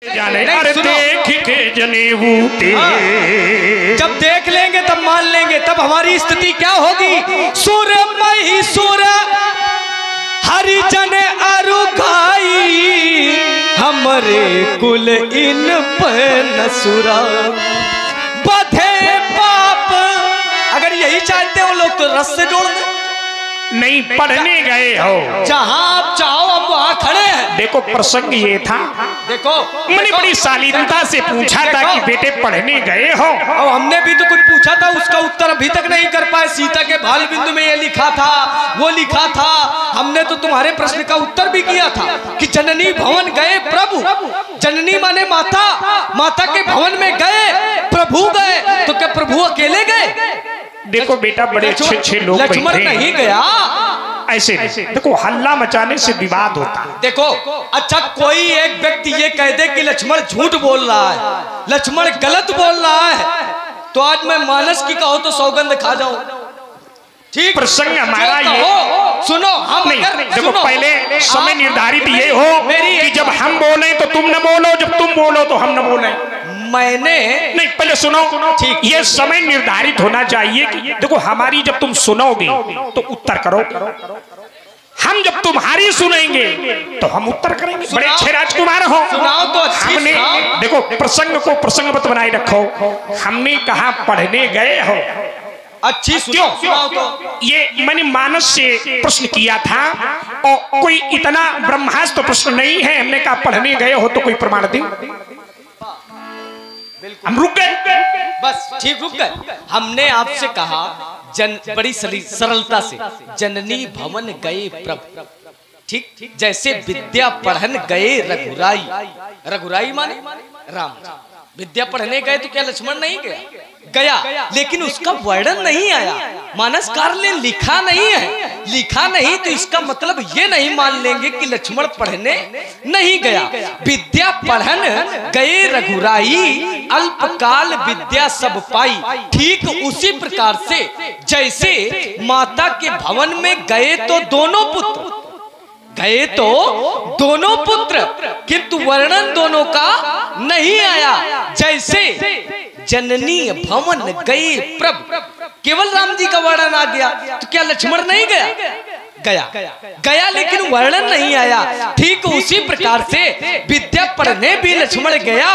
जाने अरे देख के जनेऊ ते जब देख लेंगे तब मान लेंगे, तब हमारी स्थिति क्या होगी। सुर मही सुर हरिजन अरुखाई हमरे कुल इन पर नसुरा बधे पाप। अगर यही चाहते हो लोग तो रस से जोड़ दे। नहीं पढ़ने गए हो, जहां आप चाहो हम वहां खड़े हैं। देखो प्रसंग ये था, देखो मैंने बड़ी शालीनता से पूछा था कि बेटे पढ़ने गए हो, और हमने भी तो कुछ पूछा था, उसका उत्तर अभी तक नहीं कर पाए। सीता के बाल बिंदु में ये लिखा था, वो लिखा था। हमने तो तुम्हारे प्रश्न का उत्तर भी किया था कि जननी भवन गए प्रभु। जननी माने माता, माता के भवन में गए प्रभु गए, तो क्या प्रभु अकेले गए? देखो बेटा बड़े अच्छे अच्छे लोग लक्ष्मण नहीं गया। ऐसे देखो हल्ला मचाने से विवाद होता है। देखो अच्छा कोई एक व्यक्ति ये कह दे कि लक्ष्मण झूठ बोल रहा है, लक्ष्मण गलत बोल रहा है, तो आज मैं मानस की कहो तो सौगंध खा जाऊं। ठीक प्रसंग हमारा ये सुनो, हम नहीं देखो पहले समय निर्धारित ये हो कि जब हम बोले तो तुम न बोलो, जब तुम बोलो तो हम न बोले। मैंने नहीं पहले सुनो, ठीक ये समय निर्धारित होना चाहिए कि देखो हमारी जब तुम सुनोगे तो उत्तर करो, हम जब तुम्हारी सुनेंगे तो हम उत्तर करेंगे। बड़े अच्छे राजकुमार हो, सुनाओ तो हमने देखो प्रसंग को प्रसंगवत बनाए रखो। हमने कहा पढ़ने गए हो, अच्छी सुनाओ तो। ये मैंने मानस से प्रश्न किया था और कोई इतना ब्रह्मास्त्र प्रश्न नहीं है। हमने कहा पढ़ने गए हो तो कोई प्रमाण दे। हम रुक गए, बस ठीक रुक गए। हमने आपसे कहा बड़ी सरलता से जननी भवन गए प्रभु, ठीक जैसे विद्या पढ़न गए रघुराई। रघुराई माने राम। विद्या पढ़ने गए तो क्या लक्ष्मण नहीं गया? लेकिन उसका वर्णन नहीं आया, मानसकार ने लिखा नहीं है। लिखा नहीं तो इसका मतलब ये नहीं मान लेंगे कि लक्ष्मण पढ़ने नहीं गया। विद्या पढ़न गए रघुराई अल्पकाल विद्या सब पाई। ठीक उसी प्रकार से जैसे माता के भवन में गए तो दोनों पुत्र गए, तो दोनों पुत्र, किंतु वर्णन दोनों का नहीं आया। जैसे जननी भवन गए प्रभु, केवल राम जी का वर्णन आ गया, तो क्या लक्ष्मण नहीं गया लेकिन वर्णन नहीं आया। ठीक उसी प्रकार से विद्या पढ़ने भी लक्ष्मण गया,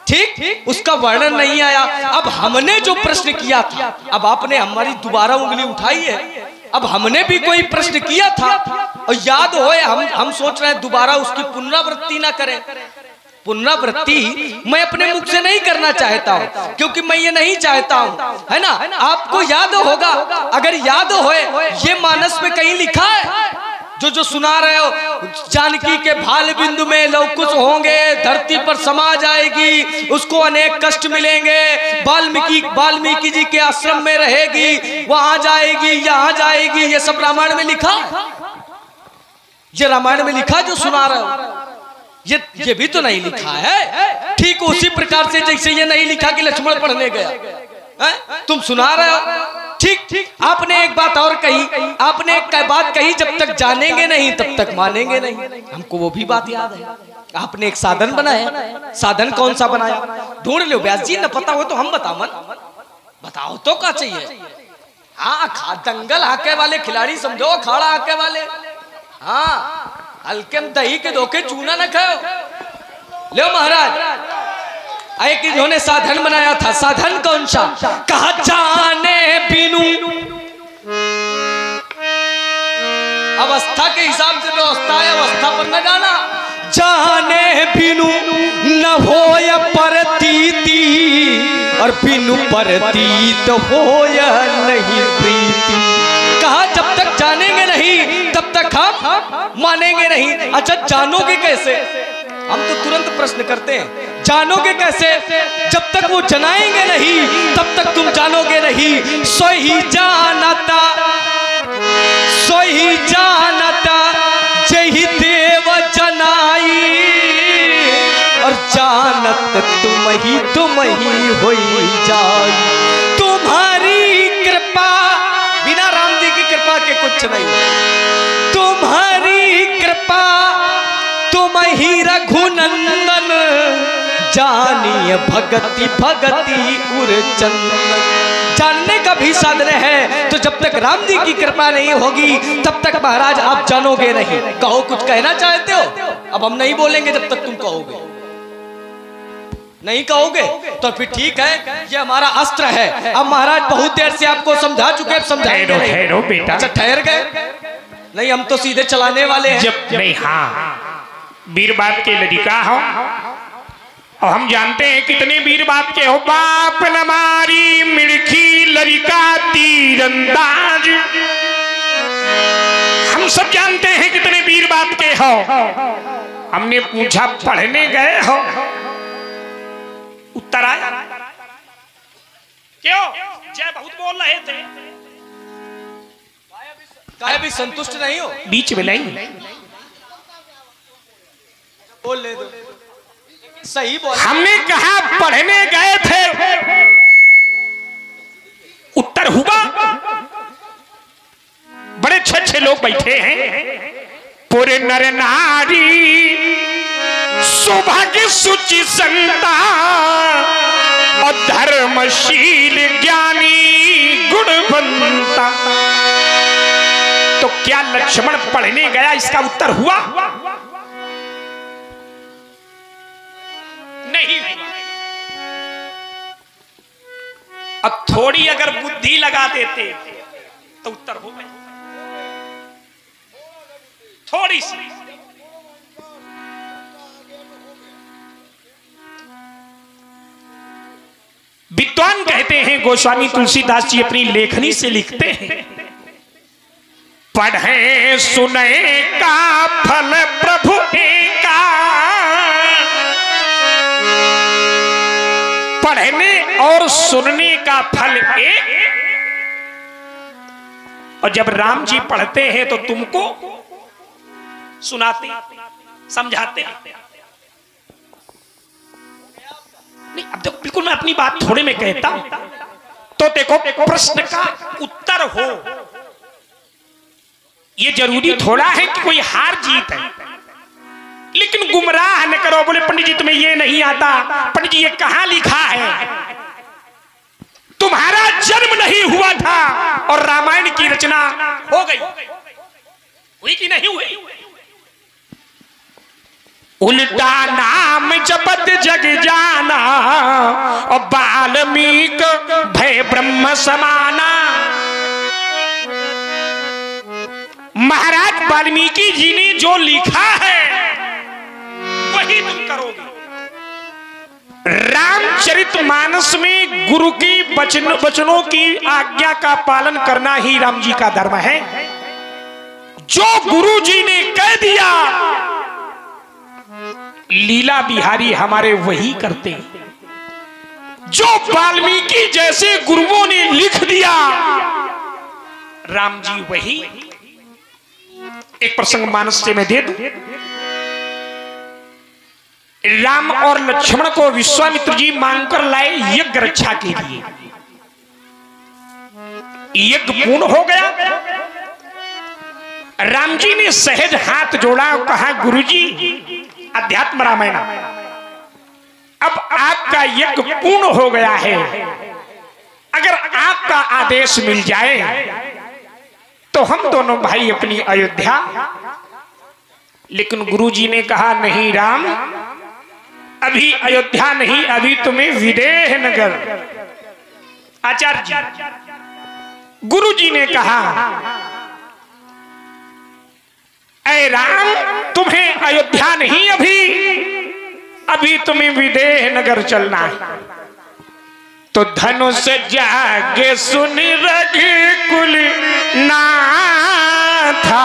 ठीक उसका वर्णन नहीं आया। अब हमने जो प्रश्न किया था, अब आपने हमारी दोबारा उंगली उठाई है। अब हमने भी कोई प्रश्न किया था और याद होए, हम सोच रहे हैं दोबारा उसकी पुनरावृत्ति ना करें। पुनरावृत्ति मैं अपने मुख से नहीं करना चाहता हूं, क्योंकि मैं ये नहीं चाहता हूं, है ना। आपको याद होगा, अगर याद होए ये मानस में कहीं लिखा है जो सुना रहे हो, जानकी के भाल बिंदु में लवकुश होंगे, धरती पर समा जाएगी, उसको अनेक कष्ट मिलेंगे, वाल्मीकि जी के आश्रम में रहेगी, वहां जाएगी, यहाँ जाएगी, ये सब रामायण में लिखा। ये रामायण में लिखा जो सुना रहे हो, ये भी तो नहीं लिखा है। ठीक उसी प्रकार से जैसे ये नहीं लिखा कि लक्ष्मण पढ़ने गया, तुम सुना रहे हो। ठीक आपने एक बात और कही, आपने एक बात कही, जब तक जानेंगे नहीं तब तक मानेंगे नहीं। हमको वो भी बात याद है। आपने एक साधन बनाया, साधन कौन सा बनाया ढूंढ लो व्यास जी, न पता हो तो हम बताओ तो क्या चाहिए। हाँ दंगल हाके वाले खिलाड़ी समझो, अखाड़ा हाके वाले। हाँ हल्के में दही के धोखे चूना न खाओ। लो महाराज, एक इन्होंने साधन बनाया था। साधन कौन सा? कहा जाने बिनु अवस्था के हिसाब से व्यवस्था है, अवस्था पर न जाना। जाने बिनु न होय परतीति, और बिनु परतीत होय नहीं प्रीति। कहा जब तक जानेंगे नहीं तब तक हम मानेंगे नहीं। अच्छा जानोगे कैसे? हम तो तुरंत प्रश्न करते हैं, जानोगे कैसे? जब तक वो जनाएंगे नहीं तब तक तुम जानोगे नहीं। सोई जानता जही देव जनाई, और जानत तुम ही होई जाई। तुम्हारी कृपा, बिना राम जी की कृपा के कुछ नहीं। तुम्हारी कृपा तुम ही रघुनंदन जानिए भगति भगति उर चंदन। जानने का भी साधन है, तो जब तक राम जी की कृपा नहीं होगी तब तक महाराज आप जानोगे नहीं। कहो, कुछ कहना चाहते हो? अब हम नहीं बोलेंगे जब तक तुम कहोगे। नहीं कहोगे तो फिर ठीक है, ये हमारा अस्त्र है। अब महाराज बहुत देर से आपको समझा चुके हैं, समझाएंगे नहीं। ठहरो बेटा। अच्छा ठहर गए? नहीं, हम तो सीधे चलाने वाले हैं। जब नहीं, हाँ, वीर बाप के लड़का हो और हम जानते हैं कितने वीर बाप के हो। बाप न मारी मिर्खी लड़का तीरंदाज, हम सब जानते हैं कितने वीर बाप के हो। हमने पूछा पढ़ने गए हो? उत्तर आया क्यों? जय बहुत बोल रहे थे, काहे भी संतुष्ट नहीं हो? बीच में नहीं बोल ले दो, सही बोल। हमने कहा पढ़ने गए थे, उत्तर हुआ। बड़े अच्छे अच्छे लोग बैठे हैं, पूरे नर नारी सौभाग्य सुचि संता और धर्मशील ज्ञानी गुणवंता। तो क्या लक्ष्मण पढ़ने गया, इसका उत्तर हुआ? नहीं हुआ। अब थोड़ी अगर बुद्धि लगा देते तो उत्तर हो गया, थोड़ी सी। विद्वान कहते हैं, गोस्वामी तुलसीदास जी अपनी लेखनी से लिखते हैं, पढ़े सुने का फल प्रभु एका। पढ़ने और सुनने का फल एक। और जब राम जी पढ़ते हैं तो तुमको सुनाते, समझाते हैं। नहीं, अब देखो, बिल्कुल मैं अपनी बात थोड़े में कहता हूं तो देखो, प्रश्न का उत्तर हो, ये जरूरी थोड़ा है कि कोई हार जीत है। लेकिन गुमराह न करो, बोले पंडित जी तुम्हें ये नहीं आता, पंडित जी ये कहां लिखा है? तुम्हारा जन्म नहीं हुआ था और रामायण की रचना हो गई, हुई कि नहीं हुई? उल्टा नाम जपत जग जाना और वाल्मीक भय ब्रह्म समाना। महाराज वाल्मीकि जी ने जो लिखा है वही तुम करोगे। रामचरितमानस में गुरु की वचनों की आज्ञा का पालन करना ही राम जी का धर्म है। जो गुरु जी ने कह दिया, लीला बिहारी हमारे वही करते हैं। जो वाल्मीकि जैसे गुरुओं ने लिख दिया, राम जी वही। एक प्रसंग मानस से मैं दे दूं। राम और लक्ष्मण को विश्वामित्र जी मांगकर लाए यज्ञ रक्षा के लिए। यज्ञ पूर्ण हो गया। राम जी ने सहज हाथ जोड़ा और कहा, गुरुजी अध्यात्म रामायण, अब आपका यज्ञ पूर्ण हो गया है। अगर आपका आदेश मिल जाए तो हम दोनों भाई अपनी अयोध्या। लेकिन गुरुजी ने कहा, नहीं राम, अभी अयोध्या नहीं, अभी तुम्हें विदेह नगर। आचार्य जी, गुरुजी ने कहा, ऐ राम, तुम्हें अयोध्या नहीं, अभी तुम्हें विदेह नगर चलना है। तो धनुष जागे सुन रघुकुल नाथा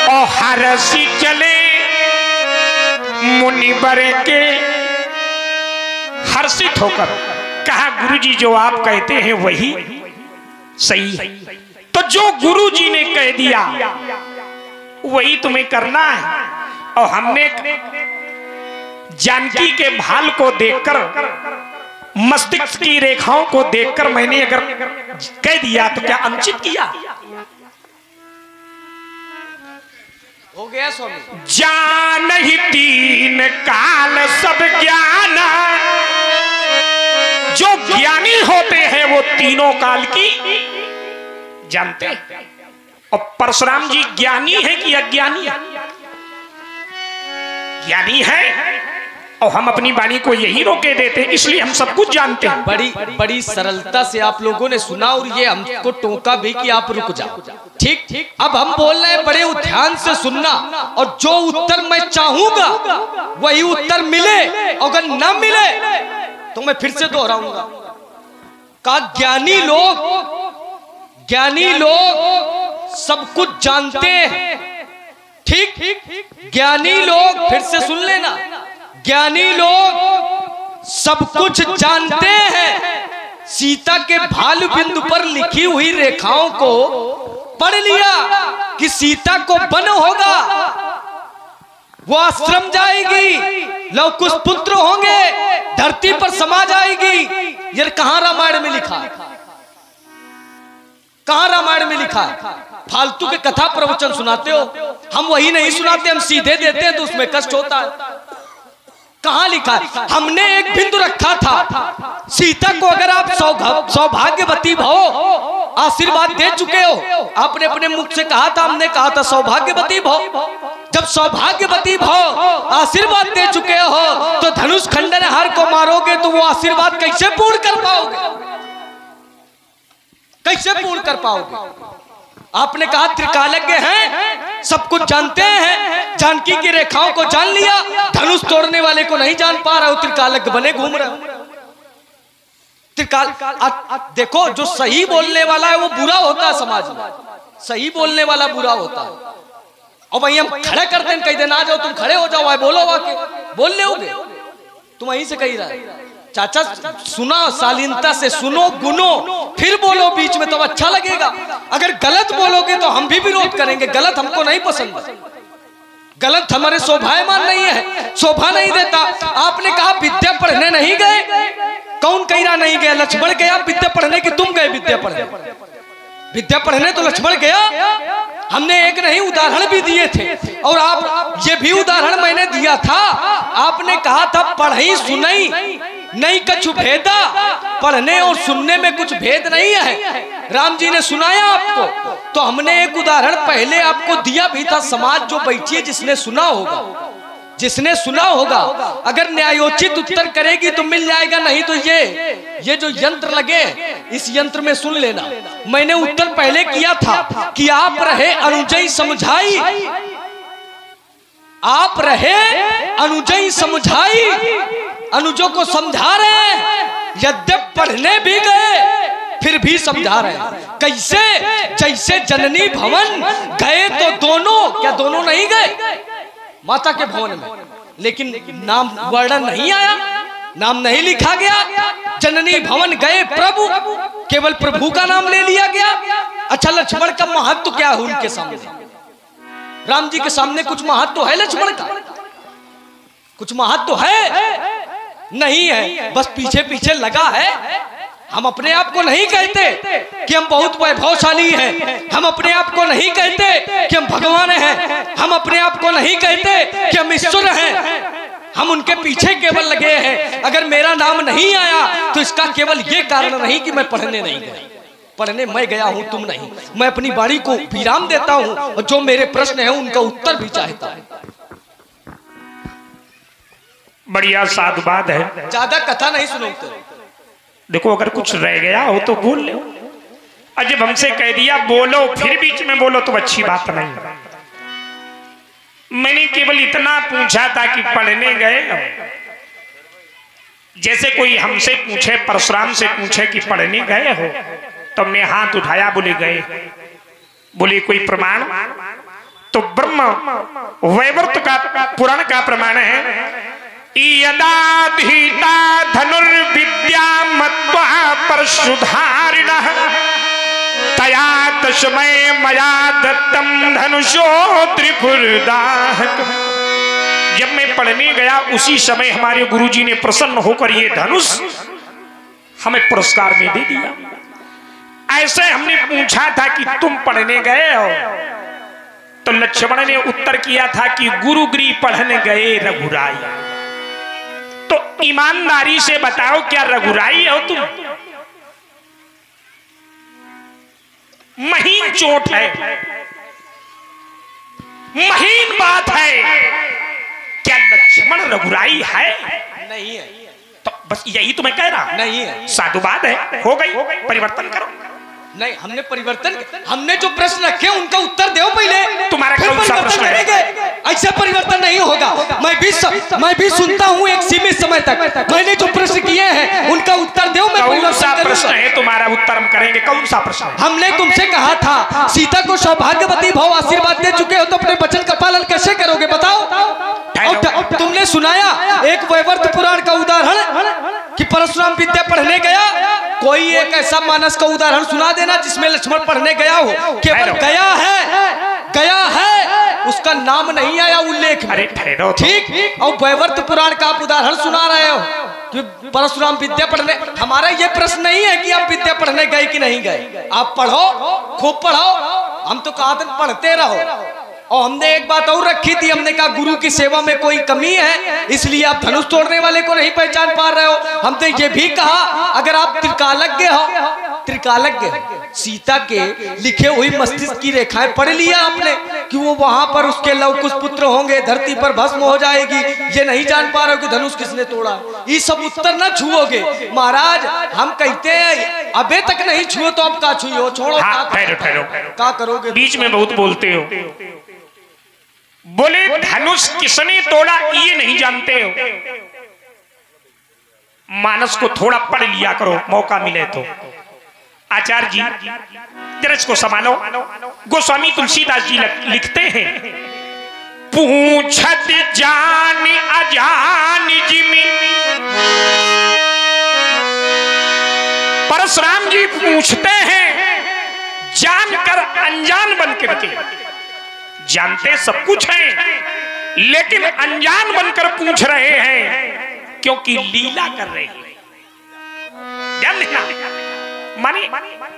और हरसी चले मुनिवर के। हर्षित होकर कहा, गुरुजी जो आप कहते हैं वही सही है। तो जो गुरुजी ने कह दिया वही तुम्हें करना है। और हमने जानकी के भाल को देखकर, मस्तिष्क की रेखाओं को देखकर मैंने अगर कह दिया तो क्या अनुचित किया? हो गया स्वामी। जान ही तीन काल सब ज्ञान, जो ज्ञानी होते हैं वो तीनों काल की जानते हैं। और परशुराम जी ज्ञानी है कि अज्ञानी? ज्ञानी है, और हम अपनी वाणी को यही रोके देते हैं, इसलिए हम सब कुछ जानते हैं। बड़ी सरलता से आप लोगों ने सुना और ये हमको टोका भी कि आप रुक जाओ। ठीक, अब हम बोल रहे हैं, बड़े ध्यान से सुनना, और जो उत्तर मैं चाहूंगा वही उत्तर मिले, अगर न मिले तो मैं फिर से दोहराऊंगा। का ज्ञानी लोग सब कुछ जानते हैं। ठीक, ज्ञानी लोग, फिर से सुन लेना, ज्ञानी लोग सब कुछ जानते हैं। सीता के भालू बिंदु पर लिखी हुई रेखाओं को पढ़ लिया कि सीता को वन होगा, वो आश्रम जाएगी, लवकुश पुत्र होंगे, धरती पर समा जाएगी। ये कहां रामायण में लिखा है? कहां रामायण में लिखा है? फालतू के कथा प्रवचन सुनाते हो, हम वही नहीं सुनाते, हम सीधे देते हैं तो उसमें कष्ट होता है। कहां लिखा है? हमने एक बिंदु रखा था, सीता को अगर आप सौभाग्यवती भव आशीर्वाद दे चुके हो, आपने अपने मुख से कहा था, हमने कहा था सौभाग्यवती भव। जब सौभाग्यवती भव आशीर्वाद दे चुके हो तो धनुष खंडनहार को मारोगे तो वो आशीर्वाद कैसे पूर्ण कर पाओगे? कैसे पूर्ण कर पाओगे? आपने कहा त्रिकालज्ञ हैं, सब कुछ जानते हैं, जानकी की रेखाओं को जान लिया, धनुष तोड़ने वाले को नहीं जान पा रहे हो, त्रिकालज्ञ बने घूम रहे हो। देखो, जो सही बोलने वाला है वो बुरा होता है समाज में, सही बोलने वाला बुरा होता है। और वही हम खड़े करते हैं, कई दिन आ जाओ, तुम खड़े हो जाओ, आए बोलो, आके बोल ले, तुम वहीं से कही रहा। चाचा सुना, शालीनता से सुनो, गुनो, फिर बोलो बीच में, तो अच्छा लगेगा। अगर गलत बोलोगे तो हम भी विरोध करेंगे, गलत हमको नहीं पसंद, गलत हमारे शोभायमान नहीं है, शोभा नहीं देता। आपने कहा विद्या पढ़ने नहीं गए, कौन कह रहा नहीं गया? लक्ष्मण गया विद्या पढ़ने की, तुम गए विद्या पढ़ने? विद्या पढ़ने तो लक्ष्मण गया, हमने एक नहीं उदाहरण भी दिए थे, और आप ये भी उदाहरण मैंने दिया था। आपने कहा था पढ़ई सुनई नहीं कछु भेदा, पढ़ने और सुनने में कुछ भेद नहीं है। राम जी ने सुनाया आपको, तो हमने एक उदाहरण पहले आपको दिया भी था। समाज जो बैठी है, जिसने सुना होगा, अगर न्यायोचित उत्तर करेगी तो मिल जाएगा, नहीं तो ये जो यंत्र लगे, इस यंत्र में सुन लेना। मैंने उत्तर पहले किया था कि आप रहे अनुजई समझाई, आप रहे अनुजई समझाई, अनुजों को समझा रहे हैं, यद्यप पढ़ने भी गए फिर भी समझा रहे हैं। कैसे? जैसे जननी भवन गए तो दोनों नहीं गए माता के भवन में, लेकिन नाम वर्णन नहीं आया, नाम नहीं लिखा गया। जननी भवन गए प्रभु, केवल प्रभु का नाम ले लिया गया। अच्छा, लक्ष्मण का महत्व क्या है उनके सामने? राम जी के सामने कुछ महत्व है लक्ष्मण का? कुछ महत्व है? नहीं है, बस पीछे पीछे लगा है। हम अपने आप को नहीं कहते कि हम बहुत वैभवशाली हैं, हम अपने आप को नहीं कहते कि हम भगवान हैं, हम अपने आप को नहीं कहते कि हम ईश्वर हैं, हम उनके पीछे केवल लगे हैं। अगर मेरा नाम नहीं आया तो इसका केवल ये कारण नहीं कि मैं पढ़ने नहीं गया, पढ़ने मैं गया हूं, तुम नहीं। मैं अपनी वाणी को विराम देता हूं, और जो मेरे प्रश्न है उनका उत्तर भी चाहता हूं। बढ़िया साधुवाद है, ज्यादा कथा नहीं सुनोगे। देखो, अगर कुछ रह गया हो तो बोल लो, और जब हमसे कह दिया बोलो फिर बीच में बोलो तो अच्छी बात नहीं। मैंने केवल इतना पूछा था कि पढ़ने गए, जैसे कोई हमसे पूछे, परशुराम से पूछे कि पढ़ने गए हो, तो हमने हाथ उठाया, बोले गए। बोले कोई प्रमाण? तो ब्रह्म वैवर्त का पुराण का प्रमाण है, यदा धीता धनुर्विद्या मत्वा परशुधारिणः तया तस्मै मया दत्तम धनुषो त्रिपुरदाहकम्। जब मैं पढ़ने गया उसी समय हमारे गुरुजी ने प्रसन्न होकर ये धनुष हमें पुरस्कार में दे दिया। ऐसे हमने पूछा था कि तुम पढ़ने गए हो, तो लक्ष्मण ने उत्तर किया था कि गुरुगृह पढ़ने गए रघुराई। तो ईमानदारी से बताओ, क्या रघुराई हो तुम? महीन चोट है, महीन बात है। क्या लक्ष्मण रघुराई है? नहीं है। तो बस यही तो मैं कह रहा। नहीं है, साधुवाद है, हो गई, परिवर्तन करो। नहीं, हमने परिवर्तन, हमने जो प्रश्न रखे उनका उत्तर दो पहले, तुम्हारा फिर कौन सा प्रश्न करेंगे। ऐसा परिवर्तन नहीं होगा। मैं भी सुनता हूँ एक सीमित समय तक। मैंने जो प्रश्न किए हैं उनका उत्तर दो। कौन सा प्रश्न है तुम्हारा? उत्तर हम करेंगे। कौन सा प्रश्न? हमने तुमसे कहा था सीता को सौभाग्यवती भाव आशीर्वाद दे चुके हो, तो अपने वचन का पालन कैसे करोगे बताओ? और तुमने सुनाया एक वैवर्त पुराण का उदाहरण कि परशुराम विद्या पढ़ने गया। कोई एक ऐसा मानस का उदाहरण सुना देना जिसमें लक्ष्मण पढ़ने गया हो। केवल गया है, उसका नाम नहीं आया उल्लेख में। ठीक। और वैवर्त पुराण का आप उदाहरण सुना रहे हो कि परशुराम विद्या पढ़ने। हमारा ये प्रश्न नहीं है कि आप विद्या पढ़ने गए कि नहीं गए। आप पढ़ो, खूब पढ़ो। हम तो कहा था पढ़ते रहो। और हमने एक बात और रखी थी, हमने कहा गुरु की सेवा में कोई कमी है इसलिए आप धनुष तोड़ने वाले को नहीं पहचान पा रहे हो। हमने ये भी कहा अगर आप त्रिकालज्ञ हो, त्रिकालज्ञ सीता के लिखे हुई मस्तिष्क की रेखाएं पढ़ लिया आपने कि वो वहां पर उसके लवकुश पुत्र होंगे, धरती पर भस्म हो जाएगी, ये नहीं जान पा रहे हो कि धनुष किसने तोड़ा। ये सब उत्तर ना छुओगे महाराज। हम कहते हैं अबे तक नहीं छुओ तो अब का छुओ, छोड़ो। क्या करोगे? बीच में बहुत बोलते हो। बोले धनुष किसने तोड़ा ये नहीं जानते हो। मानस को थोड़ा पढ़ लिया करो, मौका मिले तो। आचार्य जी जरा इसको संभालो। गोस्वामी तुलसीदास जी लिखते हैं, पूछत जान अजान जिमी। परशुराम जी पूछते हैं जानकर अनजान बनकर के। जानते सब कुछ हैं लेकिन अनजान बनकर पूछ रहे हैं क्योंकि लीला कर रहे हैं। ध्यान देना, माने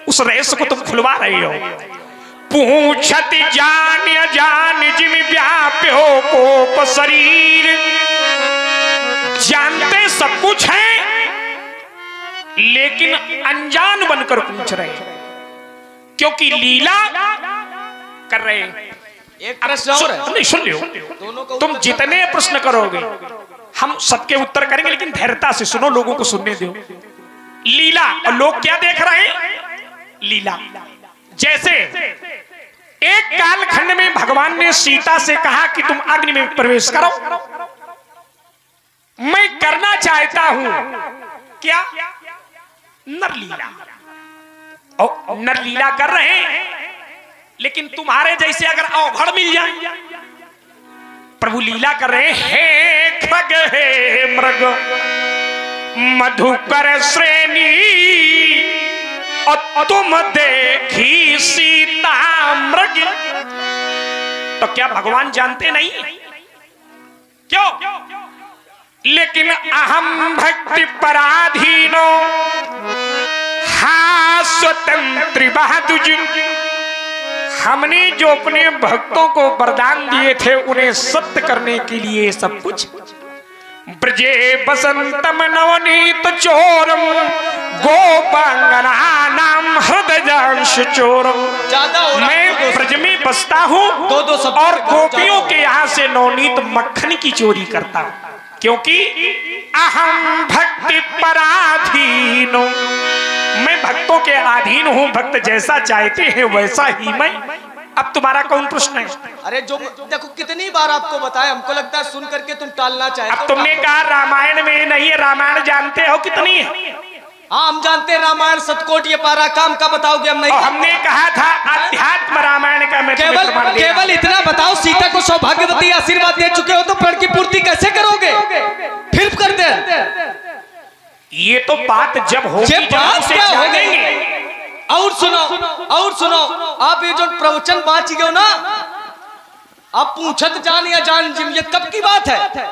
उस रहस्य को तुम खुलवा रहे हो। पूछत जान अजान जिम व्याप्यो कोप शरीर। जानते सब कुछ है लेकिन अनजान बनकर पूछ रहे हैं क्योंकि लीला कर रहे हैं। एक प्रश्न और है। नहीं सुन लो, तुम जितने प्रश्न करोगे हम सबके उत्तर करेंगे, लेकिन धैर्यता से सुनो, लोगों को सुनने दो। लीला, और लोग क्या देख रहे हैं? लीला। जैसे एक कालखंड में भगवान ने सीता से कहा कि तुम अग्नि में प्रवेश करो। मैं करना चाहता हूं क्या? नरलीला। और नरलीला कर रहे हैं लेकिन तुम्हारे जैसे अगर अवघड़ मिल जाए। प्रभु लीला कर रहे हैं, खग हे मृग मधुकर श्रेणी और तुम देखी सीता मृग। तो क्या भगवान जानते नहीं? क्यों? लेकिन अहम भक्ति पराधीनो हा स्वतंत्र बहादुर। हमने जो अपने भक्तों को वरदान दिए थे उन्हें सत्य करने के लिए सब कुछ। ब्रजे बसंतम नवनीत चोरम गोपांगना नाम हृदयांश चोरम। मैं ब्रज में बसता हूँ और गोपियों के यहाँ से नवनीत मक्खन की चोरी करता हूँ क्योंकि अहम भक्ति पराधीनो। मैं भक्तों के अधीन हूँ, भक्त जैसा चाहते हैं वैसा ही मैं। अब तुम्हारा कौन प्रश्न है? अरे जो देखो कितनी बार आपको बताया, हमको लगता है सुन करके तुम टालना चाहते हो। अब तुमने कहा रामायण में नहीं है, रामायण जानते हो कितनी है? हाँ हम जानते हैं रामायण सतकोट ये पारा काम का बताओगे हम नहीं। हमने कहा था अध्यात्म रामायण का। मैं केवल इतना बताओ, सीता को सौभाग्यवती आशीर्वाद दे चुके हो तो प्रण की पूर्ति कैसे करोगे? फिर कर दे। ये तो बात जब होगी क्या होगी? और सुनो, आप ये जो प्रवचन बाँच गए हो ना, आप पूछत जान या जान जिम, ये कब की बात है?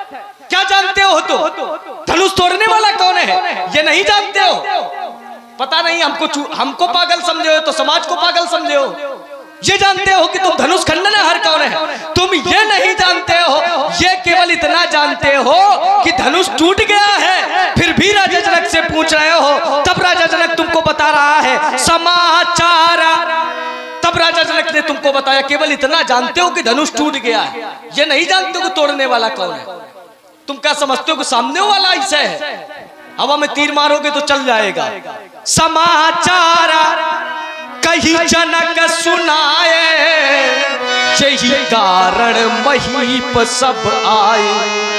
क्या जानते हो? तो धनुष तोड़ने वाला कौन है ये नहीं जानते हो? पता नहीं, हमको पागल समझे हो तो समाज को पागल समझे हो। ये जानते हो कि तुम धनुष खंडन हर कौन है, तुम ये नहीं जानते हो, ये केवल इतना जानते हो कि धनुष टूट गया है, फिर भी राजा जनक से पूछ रहे हो। तब राजा जनक तुमको बता रहा है समाचार, तब राजा जनक ने तुमको बताया केवल इतना जानते हो कि धनुष टूट गया है, ये नहीं जानते हो कि तोड़ने वाला कौन है। तुम क्या समझते हो कि सामने वाला ऐसा है, हवा में तीर मारोगे तो चल जाएगा। समाचार कहीं जनक सुनाए, यही कारण महीप सब आए।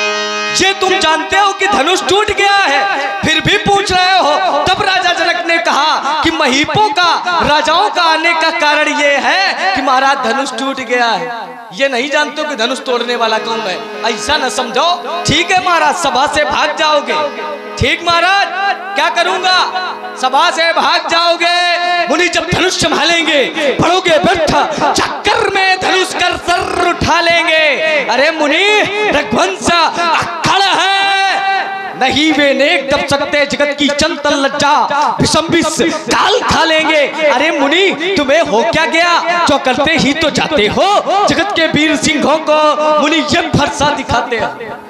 ये तुम जानते हो कि धनुष टूट गया है, फिर भी पूछ रहे हो। तब राजा जनक ने कहा कि महीपों का, राजाओं का आने का कारण ये है कि महाराज धनुष टूट गया है। ये नहीं जानते हो कि धनुष तोड़ने वाला कौन है, ऐसा न समझो। ठीक है महाराज, सभा से भाग जाओगे। ठीक महाराज, क्या करूंगा? सभा से भाग जाओगे। मुनि जब धनुष संभालेंगे, पढ़ोगे बैठा चक्कर में धनुष कर सर उठा लेंगे। अरे मुनि, रघुवंश अक्खड़ है, नहीं वे नेक दब सकते, जगत की चंचल लज्जा विषम काल खा लेंगे। अरे मुनि, तुम्हें हो क्या गया, जो करते ही तो जाते हो। जगत के वीर सिंहों को मुनि ये भरसा दिखाते हैं।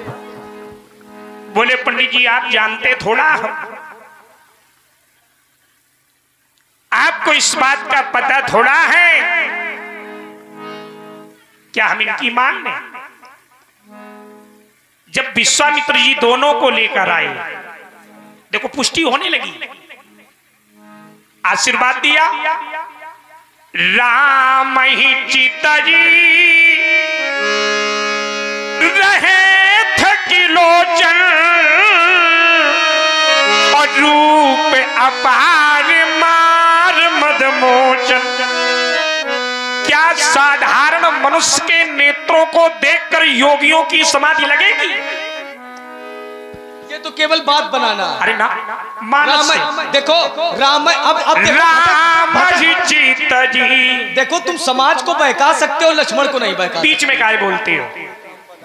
बोले पंडित जी आप जानते थोड़ा, आपको इस बात का पता थोड़ा है क्या हम इनकी मान लें? जब विश्वामित्र जी दोनों को लेकर आए, देखो पुष्टि होने लगी, आशीर्वाद दिया। राम ही चिता जी रहे लोचन और रूप अपार मार मदमोचन। क्या साधारण मनुष्य के नेत्रों को देखकर योगियों की समाधि लगेगी? ये तो केवल बात बनाना। अरे ना, मानस देखो राम, अब राम जी सीता जी, देखो तुम समाज को बहका सकते हो, लक्ष्मण को नहीं बहका। बीच में काय बोलते हो?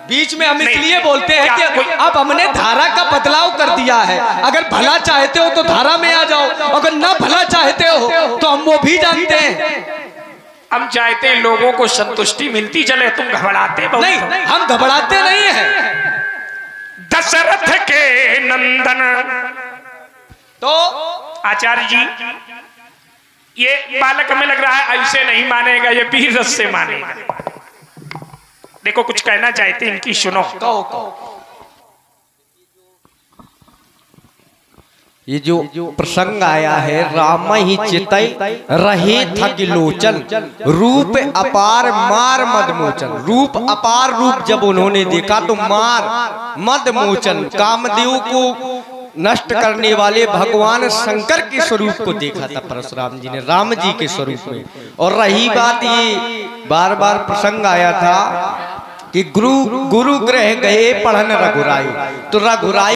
बीच में हम इसलिए बोलते हैं कि अब हमने धारा का बदलाव कर दिया है। अगर भला चाहते हो तो धारा में आ जाओ, अगर ना भला चाहते हो तो हम वो भी जानते हैं। हम चाहते हैं लोगों को संतुष्टि मिलती चले, तुम घबराते बहुत। नहीं, हम घबराते नहीं हैं। दशरथ के नंदन, तो आचार्य जी ये बालक हमें लग रहा है ऐसे नहीं मानेगा, ये वीर रस से मानेगा। देखो कुछ कहना चाहते हैं, इनकी सुनो। ये जो प्रसंग आया है, राम ही चितई रहे थक लोचन, रूप अपार मार मदमोचन। रूप अपार रूप जब उन्होंने देखा तो मार मदमोचन, कामदेव को नष्ट करने वाले भगवान शंकर के स्वरूप को देखा था परशुराम जी ने राम जी के स्वरूप में। और रही बात, ये बार बार प्रसंग आया था कि गुरु गृह गए पढ़न रघुराई, तो रघुराई